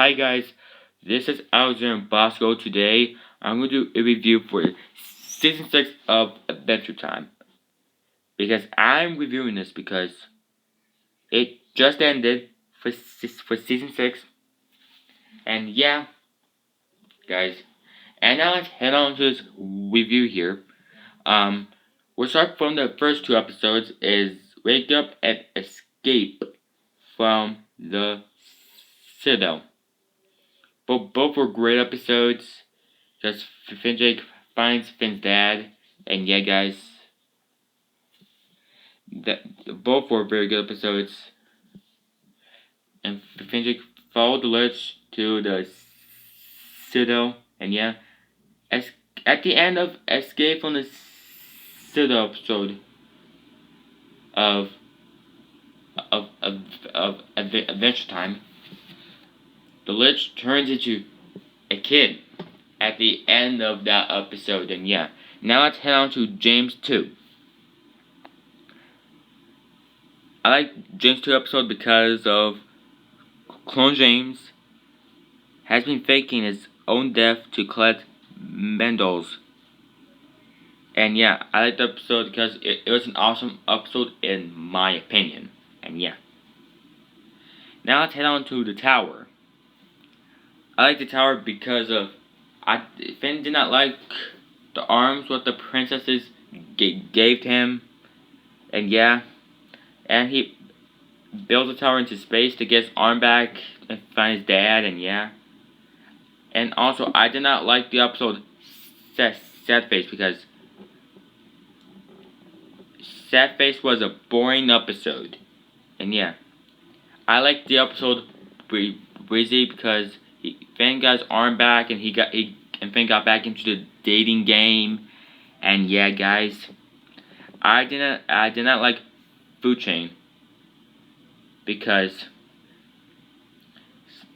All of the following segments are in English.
Hi guys, this is Alexander Bosco. Today I'm going to do a review for Season 6 of Adventure Time. Because I'm reviewing this because it just ended for Season 6. And yeah, guys. And now let's head on to this review here. We'll start from the first two episodes is Wake Up and Escape from the Citadel. Both were great episodes. Because Jake finds Finn's dad, and yeah, guys, both were very good episodes. And Jake followed the Lich to the Citadel, and yeah, at the end of Escape from the Citadel episode of Adventure Time, the Lich turns into a kid at the end of that episode, and yeah. Now let's head on to James 2. I like James 2 episode because of Clone James has been faking his own death to collect medals. And yeah, I like the episode because it was an awesome episode in my opinion. And yeah. Now let's head on to the tower. I like the tower because of Finn did not like the arms what the princesses gave to him. And yeah. And he built the tower into space to get his arm back and find his dad, and yeah. And also, I did not like the episode Sad Face because Sad Face was a boring episode. And yeah, I liked the episode Breezy because Finn got his arm back and Finn got back into the dating game. And yeah, guys, I did not like Food Chain because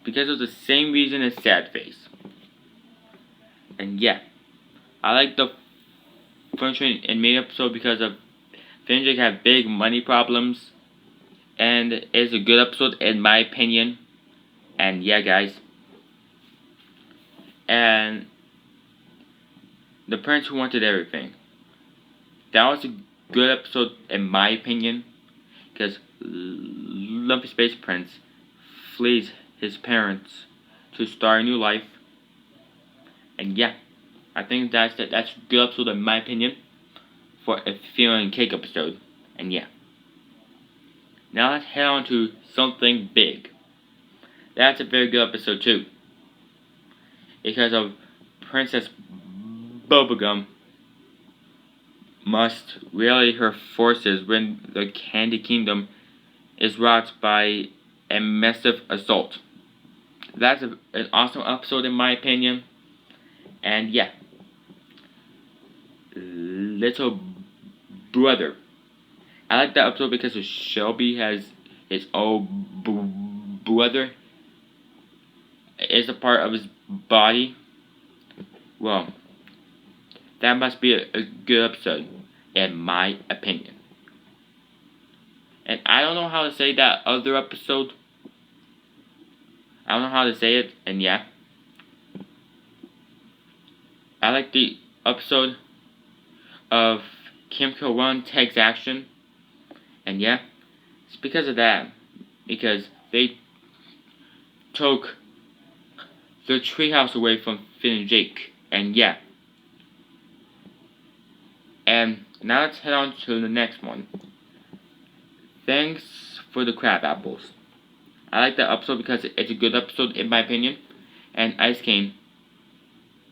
of the same reason as Sad Face. And yeah, I like the Furniture and Maid episode because of Finn and Jake have big money problems, and it's a good episode in my opinion. And yeah, guys. And the Prince Who Wanted Everything. That was a good episode in my opinion, because Lumpy Space Prince flees his parents to start a new life. And yeah, I think that's a good episode in my opinion for a feeling cake episode. And yeah. Now let's head on to something big. That's a very good episode too. Because of Princess Bubblegum must rally her forces when the Candy Kingdom is rocked by a massive assault. That's an awesome episode in my opinion. And yeah. Little Brother. I like that episode because Shelby has his own brother. It's a part of his body. Well, that must be a good episode, in my opinion. And I don't know how to say that other episode. I don't know how to say it, and yeah. I like the episode of Kim Ko-Wan takes action, and yeah. It's because of that. Because they took the treehouse away from Finn and Jake, and yeah. And now let's head on to the next one. Thanks for the crab apples. I like that episode because it's a good episode in my opinion. And Ice King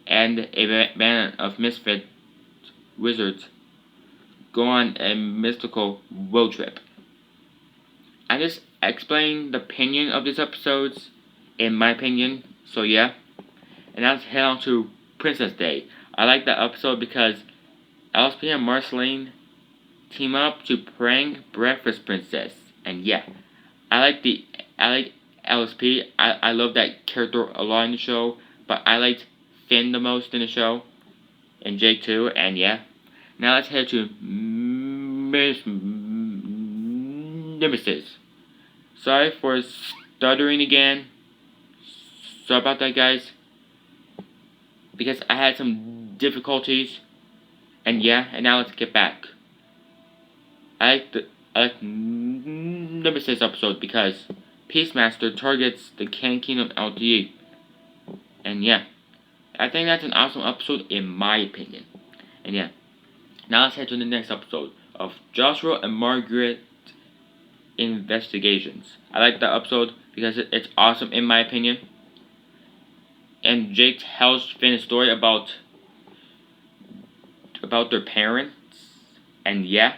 and a band of misfit wizards go on a mystical road trip. I just explained the opinion of these episodes in my opinion. So yeah. And now let's head on to Princess Day. I like that episode because LSP and Marceline team up to prank Breakfast Princess. And yeah, I like LSP. I love that character a lot in the show, but I liked Finn the most in the show, and Jake too. And yeah, now let's head to Nemesis. Sorry for stuttering again. Sorry about that, guys, because I had some difficulties. And yeah, and now let's get back. I like number 6 episode because Peacemaster targets the Can Kingdom LTE. And yeah, I think that's an awesome episode in my opinion. And yeah, now let's head to the next episode of Joshua and Margaret Investigations. I like that episode because it's awesome in my opinion. And Jake tells Finn a story about their parents. And yeah,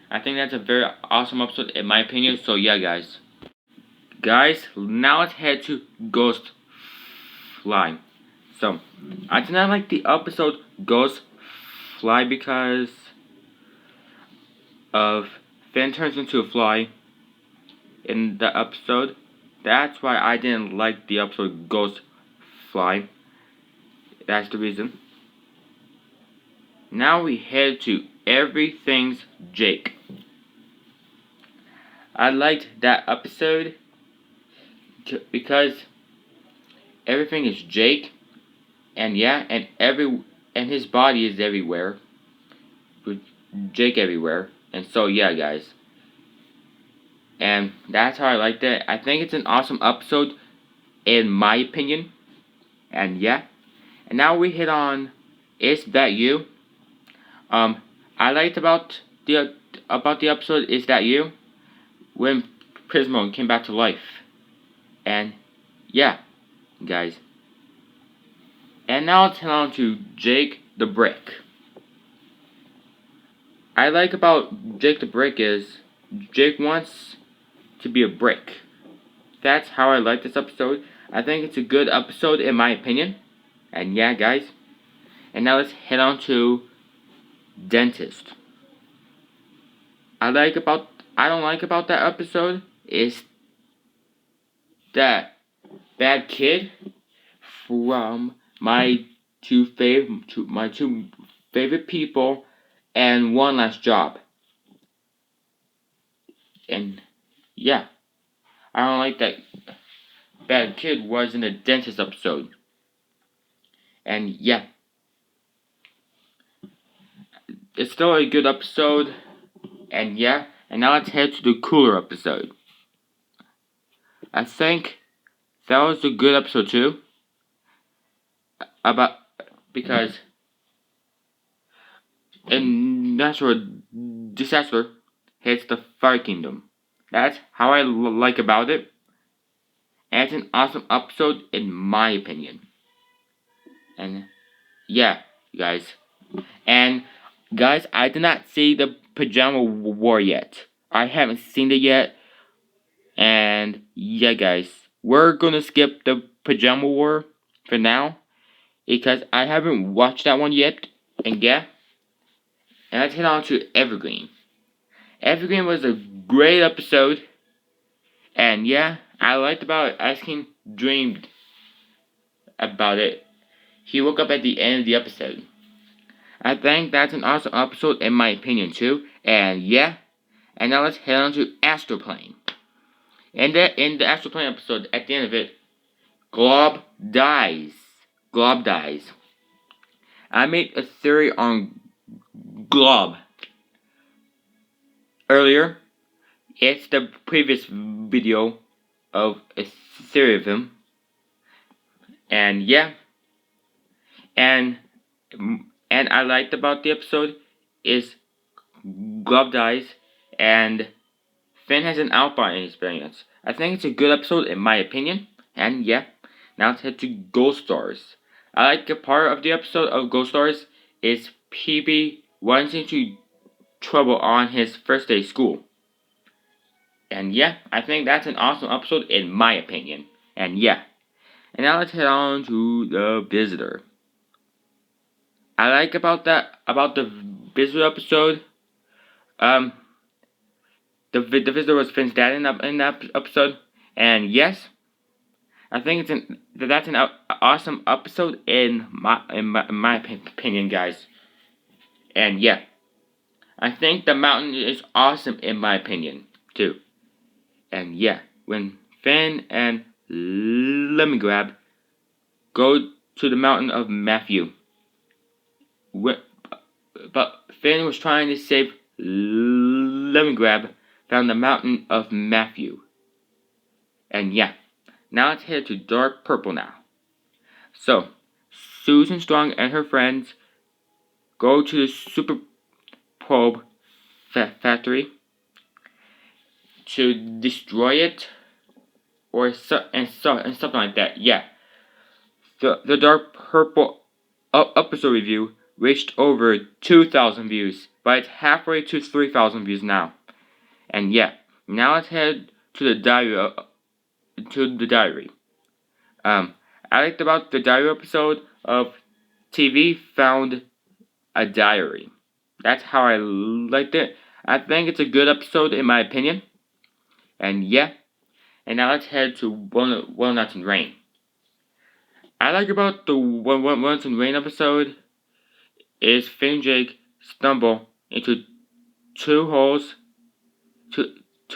I think that's a very awesome episode in my opinion. So yeah, guys. Guys, now let's head to Ghost Fly. So, I did not like the episode Ghost Fly because of Finn turns into a fly in the episode. That's why I didn't like the episode Ghost Fly. That's the reason. Now we head to Everything's Jake. I liked that episode because everything is Jake, and yeah, and his body is everywhere, with Jake everywhere, and so yeah, guys, and that's how I liked it. I think it's an awesome episode, in my opinion, and yeah, and now we hit on, Is That You? I liked about the episode Is That You? When Prismo came back to life, and yeah, guys. And now let's head on to Jake the Brick. I like about Jake the Brick is Jake wants to be a brick. That's how I like this episode. I think it's a good episode in my opinion. And yeah, guys. And now let's head on to Dentist. I don't like about that episode is that bad kid from my two favorite people and One Last Job. And yeah, I don't like that bad kid was in the Dentist episode. And yeah, it's still a good episode. And yeah, and now let's head to the cooler episode. I think that was a good episode too. About because a natural disaster hits the Fire Kingdom. That's how I like about it. And it's an awesome episode in my opinion. And yeah, guys. And guys, I did not see the Pajama War yet. I haven't seen it yet. And yeah, guys, we're gonna skip the Pajama War for now because I haven't watched that one yet. And yeah, and let's head on to Evergreen. Evergreen was a great episode. And yeah, I liked about Asking dreamed about it. He woke up at the end of the episode. I think that's an awesome episode in my opinion too. And yeah, and now let's head on to Astroplane. In the Astroplane episode, at the end of it, Glob dies. Glob dies. I made a theory on Glob earlier. It's the previous video of a theory of him. And yeah, and I liked about the episode is Glob dies and Finn has an outbound experience. I think it's a good episode in my opinion. And yeah, now let's head to Ghost Stars. I like a part of the episode of Ghost Stars is PB runs into trouble on his first day of school. And yeah, I think that's an awesome episode in my opinion. And yeah. And now let's head on to The Visitor. I like about the Visitor episode. The Visitor was Finn's dad in that episode. And yes, I think that's an awesome episode in my opinion, guys. And yeah, I think the mountain is awesome in my opinion too. And yeah, when Finn and lemon grab. Go to the mountain of Matthew. But Finn was trying to save lemon grab. Found the mountain of Matthew. And yeah, now let's head to dark purple now. So, Susan Strong and her friends go to the super probe factory to destroy it, or something like that. Yeah, the dark purple episode review reached over 2,000 views, but it's halfway to 3,000 views now. And yeah, now let's head to the diary. I liked about the diary episode of TV found a diary. That's how I liked it. I think it's a good episode in my opinion. And yeah, and now let's head to Walnuts and Rain. I like about the Walnuts and Rain episode is Finn and Jake stumble into two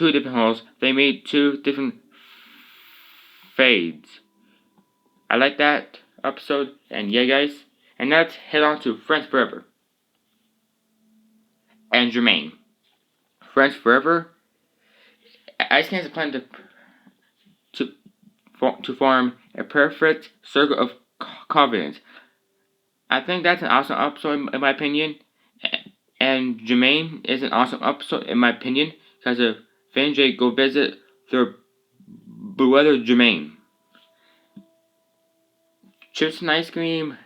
different holes. They made two different fades. I like that episode, and yeah, guys. And now let's head on to Friends Forever and Jermaine. Friends Forever. Ice Can's plan to form a perfect circle of confidence. I think that's an awesome episode in my opinion. And Jermaine is an awesome episode in my opinion because of Finn and Jake go visit their brother Jermaine. Chips and ice cream,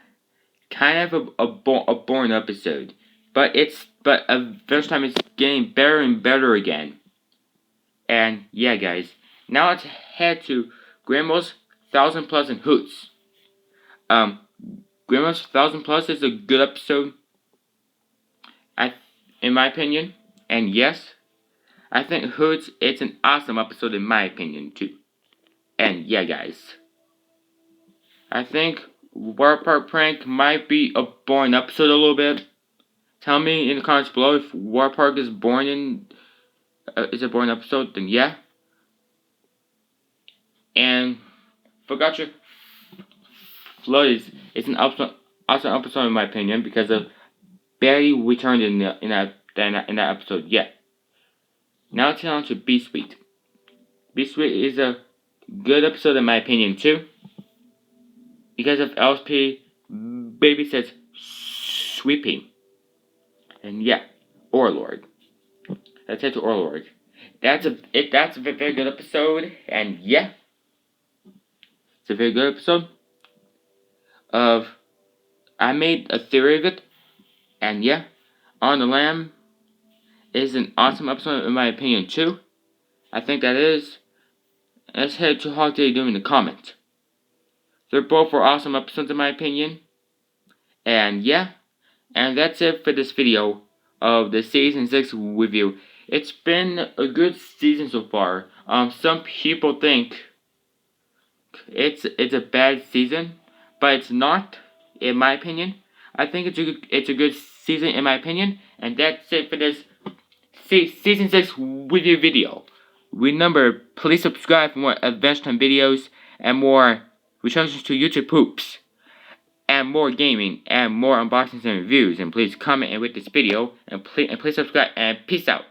kind of a boring episode, but eventually time it's getting better and better again. And yeah, guys, now let's head to Grandma's 1000 Plus and Hoots. Grandma's 1000 Plus is a good episode, in my opinion. And yes, I think Hoots, it's an awesome episode in my opinion too. And yeah, guys, I think Water Park Prank might be a boring episode a little bit. Tell me in the comments below if Water Park is boring is a boring episode. Then yeah. And Forgot Your Flood is an awesome episode in my opinion because of Barry returned in that episode. Yeah. Now let's head on to Be Sweet. Be Sweet is a good episode in my opinion too. Because of LSP Baby says sweeping. And yeah, Overlord. Let's head to Overlord. That's a very good episode, and yeah, it's a very good episode. I made a theory of it, and yeah, On the Lamb is an awesome episode in my opinion too. I think that is. Let's head to How They Do in the comments. They're both were awesome episodes in my opinion, and yeah, and that's it for this video of the season 6 review. It's been a good season so far. Some people think it's a bad season, but it's not, in my opinion. I think it's a good season in my opinion, and that's it for this season 6 review video. Remember, please subscribe for more Adventure Time videos and more reactions to YouTube poops, and more gaming, and more unboxings and reviews. And please comment and rate this video, and please subscribe, and peace out.